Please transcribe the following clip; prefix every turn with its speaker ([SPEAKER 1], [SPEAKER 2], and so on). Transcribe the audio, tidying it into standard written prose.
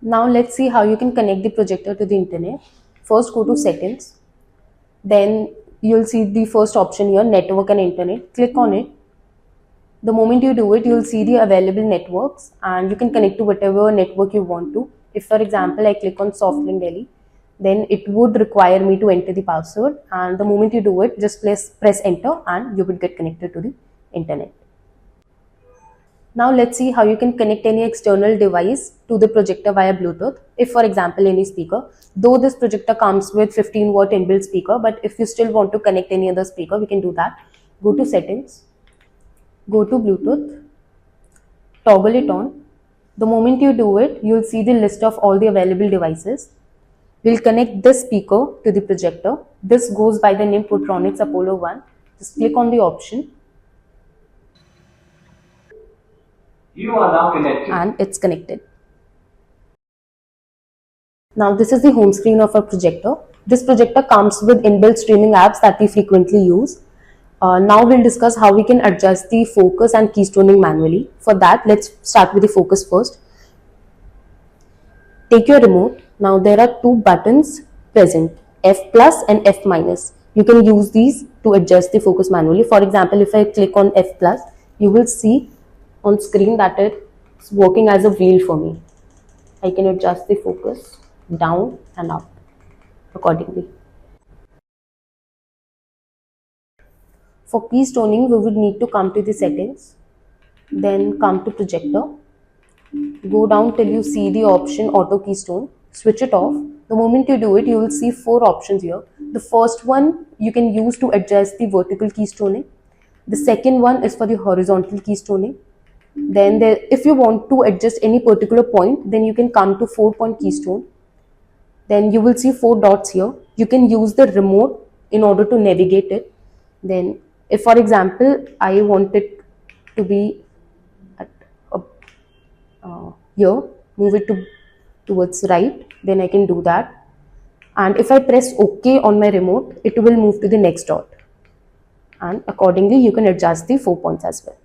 [SPEAKER 1] Now let's see how you can connect the projector to the internet. First go to settings, then you'll see the first option here, network and internet. Click on it. The moment you do it, you'll see the available networks and you can connect to whatever network you want to. If for example I click on Softlink Delhi, then it would require me to enter the password, and the moment you do it, just press enter and you would get connected to the internet. Now let's see how you can connect any external device to the projector via Bluetooth. If for example any speaker, though this projector comes with 15-watt inbuilt speaker, but if you still want to connect any other speaker, we can do that. Go to settings, go to Bluetooth, toggle it on. The moment you do it, you'll see the list of all the available devices. We'll connect this speaker to the projector. This goes by the name Portronics Apollo 1. Just click on the option.
[SPEAKER 2] You are now connected.
[SPEAKER 1] And it's connected. Now this is the home screen of our projector. This projector comes with inbuilt streaming apps that we frequently use. Now we'll discuss how we can adjust the focus and keystoning manually. For that, let's start with the focus first. Take your remote. Now there are two buttons present, F plus and F minus. You can use these to adjust the focus manually. For example, if I click on F plus, you will see on screen that it's working as a wheel for me. I can adjust the focus down and up accordingly. For keystoning, we would need to come to the settings, then come to projector, go down till you see the option auto keystone, switch it off. The moment you do it, you will see four options here. The first one you can use to adjust the vertical keystoning. The second one is for the horizontal keystoning. Then if you want to adjust any particular point, then you can come to 4-point keystone. Then you will see 4 dots here. You can use the remote in order to navigate it. Then if for example I want it to be at here, move it towards right, then I can do that. And if I press OK on my remote, it will move to the next dot. And accordingly you can adjust the 4 points as well.